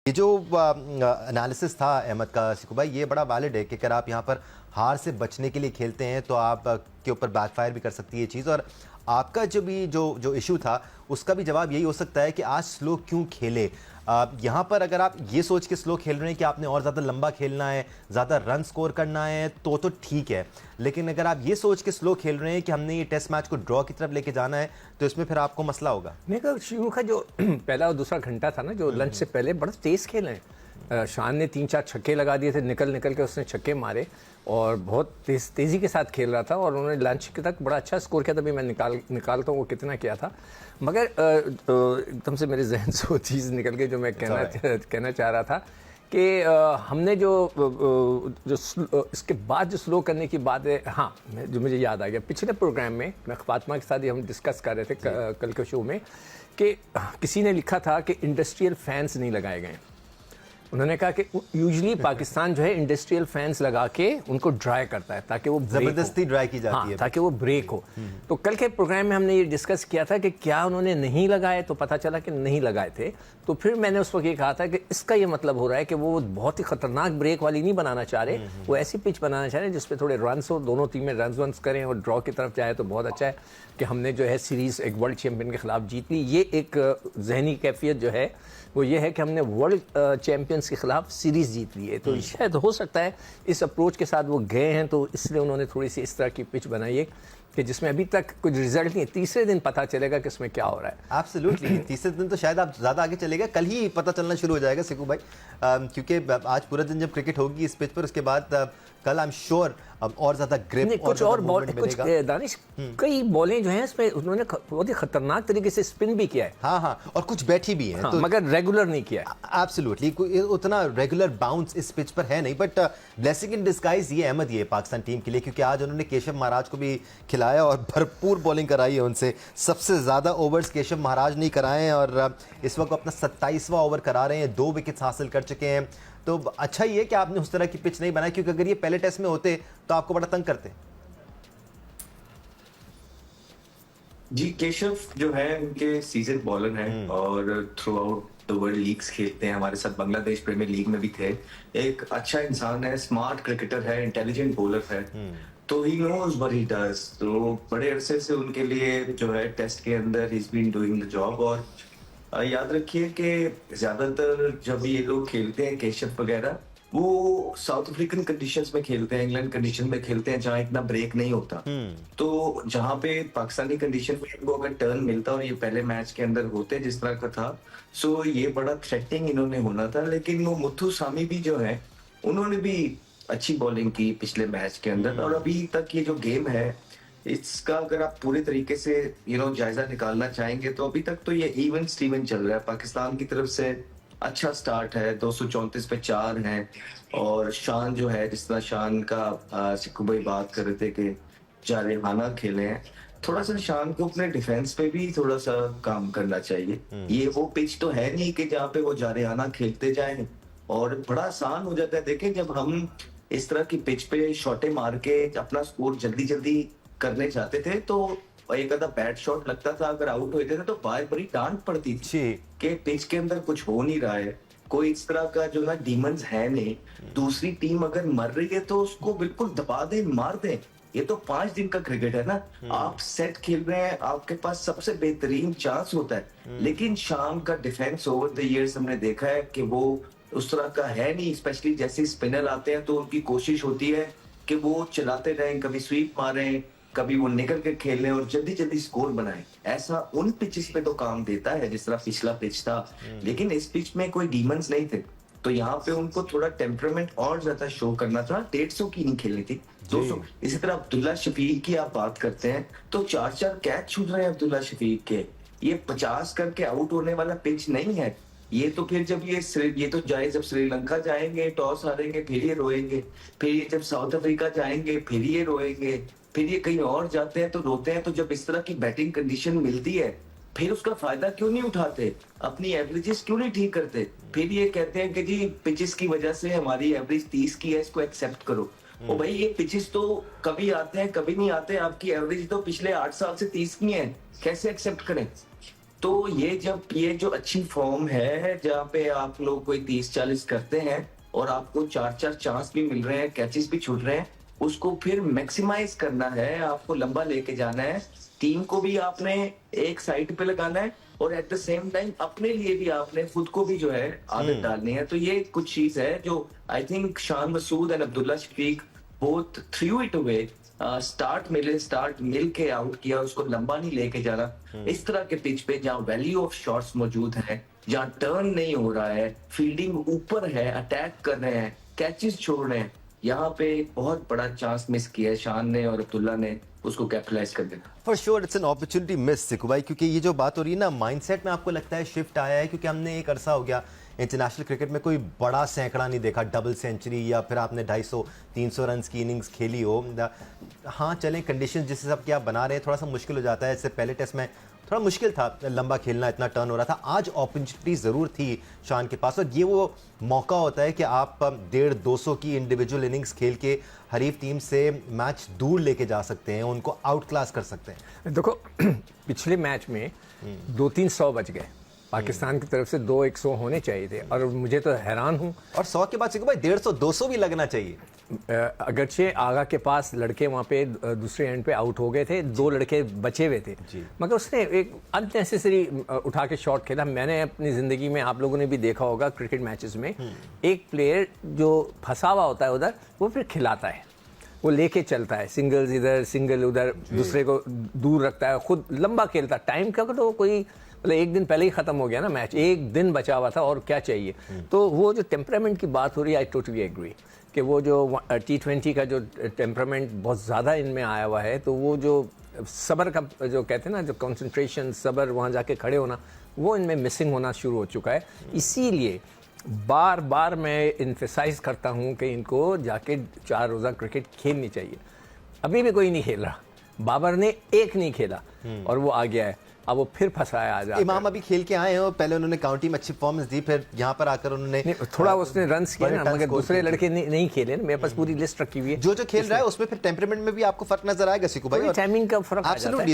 ये जो एनालिसिस था अहमद का सिकू भाई, ये बड़ा वैलिड है कि अगर आप यहाँ पर हार से बचने के लिए खेलते हैं तो आप के ऊपर बैकफायर भी कर सकती है ये चीज़। और आपका जो भी जो इशू था उसका भी जवाब यही हो सकता है कि आज स्लो क्यों खेले। यहाँ पर अगर आप ये सोच के स्लो खेल रहे हैं कि आपने और ज़्यादा लंबा खेलना है, ज़्यादा रन स्कोर करना है, तो ठीक है। लेकिन अगर आप ये सोच के स्लो खेल रहे हैं कि हमने ये टेस्ट मैच को ड्रॉ की तरफ लेके जाना है तो इसमें फिर आपको मसला होगा। मैं कहा शुरू का जो पहला और दूसरा घंटा था ना, जो लंच से पहले बड़ा तेज़ खेले हैं। शान ने 3-4 छक्के लगा दिए थे, निकल के उसने छक्के मारे और बहुत तेज़ी के साथ खेल रहा था और उन्होंने लंच तक बड़ा अच्छा स्कोर किया। तभी मैं निकालता हूँ वो कितना किया था। मगर एकदम से मेरे जहन से वो चीज़ निकल गई जो मैं कहना चाह रहा था कि हमने जो इसके बाद जो स्लो करने की बात है, हाँ, जो मुझे याद आ गया पिछले प्रोग्राम में मैं फातिमा के साथ ही हम डिस्कस कर रहे थे कल के शो में कि किसी ने लिखा था कि इंडस्ट्रियल फैंस नहीं लगाए गए। उन्होंने कहा कि यूजुअली पाकिस्तान जो है इंडस्ट्रियल फैंस लगा के उनको ड्राई करता है ताकि वो जबरदस्ती ड्राई की जाती है ताकि वो ब्रेक हो। तो कल के प्रोग्राम में हमने ये डिस्कस किया था कि क्या उन्होंने नहीं लगाए, तो पता चला कि नहीं लगाए थे। तो फिर मैंने उस वक्त ये कहा था कि इसका ये मतलब हो रहा है कि वो बहुत ही खतरनाक ब्रेक वाली नहीं बनाना चाह रहे, वो ऐसी पिच बनाना चाह रहे हैं जिसपे थोड़े रन हो, दोनों टीमें रन करें और ड्रॉ की तरफ जाए तो बहुत अच्छा है कि हमने जो है सीरीज़ एक वर्ल्ड चैंपियन के खिलाफ जीत ली। ये एक जहनी कैफियत जो है वो ये है कि हमने वर्ल्ड चैंपियंस के खिलाफ सीरीज़ जीत ली है। तो शायद हो सकता है इस अप्रोच के साथ वो गए हैं, तो इसलिए उन्होंने थोड़ी सी इस तरह की पिच बनाई है कि जिसमें अभी तक कुछ रिजल्ट नहीं है। तीसरे दिन पता चलेगा कि इसमें क्या हो रहा है। एब्सोल्युटली तीसरे दिन तो शायद आप ज़्यादा आगे चलेगा, कल ही पता चलना शुरू हो जाएगा सिकू भाई, क्योंकि आज पूरा दिन जब क्रिकेट होगी इस पिच पर, उसके बाद कल आई एम श्योर और ज़्यादा ग्रिप कुछ और बॉल कुछ दानिश कई बॉलें जो हैं इसमें उन्होंने बहुत ही खतरनाक तरीके से स्पिन भी किया है। हाँ, और कुछ बैठी भी है, हाँ, तो मगर रेगुलर नहीं किया है। एब्सोल्युटली उतना रेगुलर बाउंस इस पिच पर है नहीं, बट ब्लेसिंग इन डिस्गाइज ये अहमद ये पाकिस्तान टीम के लिए, क्योंकि आज उन्होंने केशव महाराज को भी खिलाया और भरपूर बॉलिंग कराई है उनसे। सबसे ज़्यादा ओवर्स केशव महाराज नहीं कराए हैं और इस वक्त अपना 27वां ओवर करा रहे हैं, 2 विकेट्स हासिल कर चुके हैं। तो अच्छा ही है कि आपने उस तरह की पिच नहीं बनाई, क्योंकि अगर ये पहले टेस्ट में होते तो आपको बड़ा तंग करते। जी, केशव जो है उनके सीजन बॉलर हैं और through out the world leagues खेलते हैं, हमारे साथ बांग्लादेश प्रीमियर लीग में भी थे। एक अच्छा इंसान है, स्मार्ट क्रिकेटर है, इंटेलिजेंट बॉलर है, तो he knows what he does. तो बड़े अरसे से उनके लिए जो है टेस्ट के अंदर he is been doing the job. और याद रखिए कि ज्यादातर जब ये लोग खेलते हैं केशव वगैरह, वो साउथ अफ्रीकन कंडीशंस में खेलते हैं, इंग्लैंड कंडीशन में खेलते हैं जहां इतना ब्रेक नहीं होता। तो जहां पे पाकिस्तानी कंडीशन में इनको अगर टर्न मिलता और ये पहले मैच के अंदर होते जिस तरह का था, सो ये बड़ा थ्रेटनिंग इन्होंने होना था। लेकिन वो मुथु सामी भी जो है उन्होंने भी अच्छी बॉलिंग की पिछले मैच के अंदर। और अभी तक ये जो गेम है इसका अगर आप पूरे तरीके से जायजा निकालना चाहेंगे तो अभी तक तो ये इवन स्टीवन चल रहा है। पाकिस्तान की तरफ से अच्छा स्टार्ट है, 234 पे 4 हैं। और शान जो है, जिस तरह शान का सिक्कू भाई बात कर रहे थे कि जारहाना खेले हैं, थोड़ा सा शान को अपने डिफेंस पे भी थोड़ा सा काम करना चाहिए। ये वो पिच तो है नहीं कि जहाँ पे वो जारहाना खेलते जाएं, और बड़ा आसान हो जाता है। देखें, जब हम इस तरह की पिच पे शॉटे मार के अपना स्कोर जल्दी करने चाहते थे तो एक आधा बैड शॉट लगता था, अगर आउट होते थे तो बाहर बड़ी डांट पड़ती थी कि पिच के अंदर कुछ हो नहीं रहा है, कोई इस तरह का जो ना डीमंस है नहीं। दूसरी टीम अगर मर रही है तो उसको बिल्कुल दबा दे, मार दे। ये तो 5 दिन का क्रिकेट है ना, आप सेट खेल रहे हैं, आपके पास सबसे बेहतरीन चांस होता है। लेकिन शाम का डिफेंस ओवर द इयर्स हमने देखा है कि वो उस तरह का है नहीं। स्पेशली जैसे स्पिनर आते हैं तो उनकी कोशिश होती है कि वो चलाते रहें, कभी स्वीप मारें, कभी वो निकल के खेल लें और जल्दी स्कोर बनाएं। ऐसा उन पिचेस पे तो काम देता है जिस तरह पिछला पिच था। लेकिन इस पिच में कोई डीमंस नहीं थे, तो यहाँ पे उनको थोड़ा टेम्परामेंट और ज्यादा शो करना था। 150 की नहीं खेलनी थी, 200। इसी तरह अब्दुल्ला शफीक की आप बात करते हैं तो 4 कैच छूट रहे हैं अब्दुल्ला शफीक के। ये 50 करके आउट होने वाला पिच नहीं है। ये तो फिर जब ये तो जाए, जब श्रीलंका जाएंगे टॉस हारेंगे फिर ये रोएंगे, फिर ये जब साउथ अफ्रीका जाएंगे फिर ये रोएंगे, फिर ये कहीं और जाते हैं तो रोते हैं। तो जब इस तरह की बैटिंग कंडीशन मिलती है फिर उसका फायदा क्यों नहीं उठाते, अपनी एवरेजेस क्यों नहीं ठीक करते? फिर ये कहते हैं कि जी पिचेस की वजह से हमारी एवरेज 30 की है, इसको एक्सेप्ट करो। ओ भाई, ये पिचेस तो कभी आते हैं कभी नहीं आते। आपकी एवरेज तो पिछले 8 साल से 30 की है, कैसे एक्सेप्ट करें? तो ये जो अच्छी फॉर्म है, जहाँ पे आप लोग कोई 30-40 करते हैं और आपको 4-4 चांस भी मिल रहे हैं, कैचेस भी छूट रहे हैं, उसको फिर मैक्सिमाइज करना है, आपको लंबा लेके जाना है। टीम को भी आपने एक साइड पे लगाना है और एट द सेम टाइम अपने लिए भी आपने खुद को भी जो है आदत डालनी है। तो ये कुछ चीज है जो I think Shan Masood and Abdullah Shafique both threw it away. Start मिल के आउट किया, उसको लंबा नहीं लेके जाना। इस तरह के पिच पे जहाँ वैल्यू ऑफ शॉट्स मौजूद है, जहाँ टर्न नहीं हो रहा है, फील्डिंग ऊपर है, अटैक कर रहे हैं, कैचेस छोड़ रहे हैं, यहाँ पे एक बहुत बड़ा चांस मिस किया है शान ने और अब्दुल्ला ने, उसको कैपिटलाइज कर देना। For sure it's an opportunity miss Siku भाई, क्योंकि ये जो बात हो रही है ना, माइंडसेट में आपको लगता है शिफ्ट आया है, क्योंकि हमने एक अरसा हो गया इंटरनेशनल क्रिकेट में कोई बड़ा सैकड़ा नहीं देखा, डबल सेंचुरी या फिर आपने 250-300 रन की इनिंग्स खेली हो। हाँ चलें, कंडीशन जिस हिसाब की आप बना रहे हैं थोड़ा सा मुश्किल हो जाता है। इससे पहले टेस्ट में थोड़ा मुश्किल था लंबा खेलना, इतना टर्न हो रहा था। आज अपॉर्चुनिटी ज़रूर थी शान के पास, और ये वो मौका होता है कि आप 150-200 की इंडिविजुअल इनिंग्स खेल के हरीफ टीम से मैच दूर लेके जा सकते हैं, उनको आउट क्लास कर सकते हैं। देखो पिछले मैच में 2-3 100 बच गए, पाकिस्तान की तरफ से 2-100 होने चाहिए थे, और मुझे तो हैरान हूँ। और 100 के बाद सिकू भाई 150-200 भी लगना चाहिए। अगरचे आगा के पास लड़के वहाँ पे दूसरे एंड पे आउट हो गए थे, 2 लड़के बचे हुए थे, मगर उसने एक अननेसेसरी उठा के शॉट खेला। मैंने अपनी ज़िंदगी में, आप लोगों ने भी देखा होगा क्रिकेट मैचेस में, एक प्लेयर जो फंसा हुआ होता है उधर, वो फिर खिलाता है, वो लेके चलता है, सिंगल्स इधर सिंगल उधर, दूसरे को दूर रखता है, खुद लंबा खेलता। टाइम का तो कोई, मतलब एक दिन पहले ही खत्म हो गया ना मैच, एक दिन बचा हुआ था और क्या चाहिए। तो वो जो टेम्परामेंट की बात हो रही है, आई टोटली एग्री कि वो जो T20 का जो टेम्परामेंट बहुत ज़्यादा इनमें आया हुआ है, तो वो जो सब्र का जो कहते हैं ना, जो कंसंट्रेशन, सब्र, वहाँ जाके खड़े होना, वो इनमें मिसिंग होना शुरू हो चुका है। इसीलिए बार बार मैं इन्फेसाइज करता हूँ कि इनको जाके 4 रोज़ा क्रिकेट खेलनी चाहिए। अभी भी कोई नहीं खेल रहा, बाबर ने एक नहीं खेला और वो आ गया है, अब वो फिर फंसाया आ जाता है। इमाम अभी खेल के आए हैं और पहले उन्होंने काउंटी में अच्छी परफॉर्मेंस दी, फिर यहाँ पर आकर उन्होंने थोड़ा उसने रन्स किए ना, मगर दूसरे लड़के नहीं खेले ना। मेरे पास पूरी लिस्ट रखी हुई है, जो खेल रहा है उसमें फिर टेम्परामेंट में भी आपको फर्क नजर आएगा सिकू भाई, टाइमिंग का फर्क आ जाता है।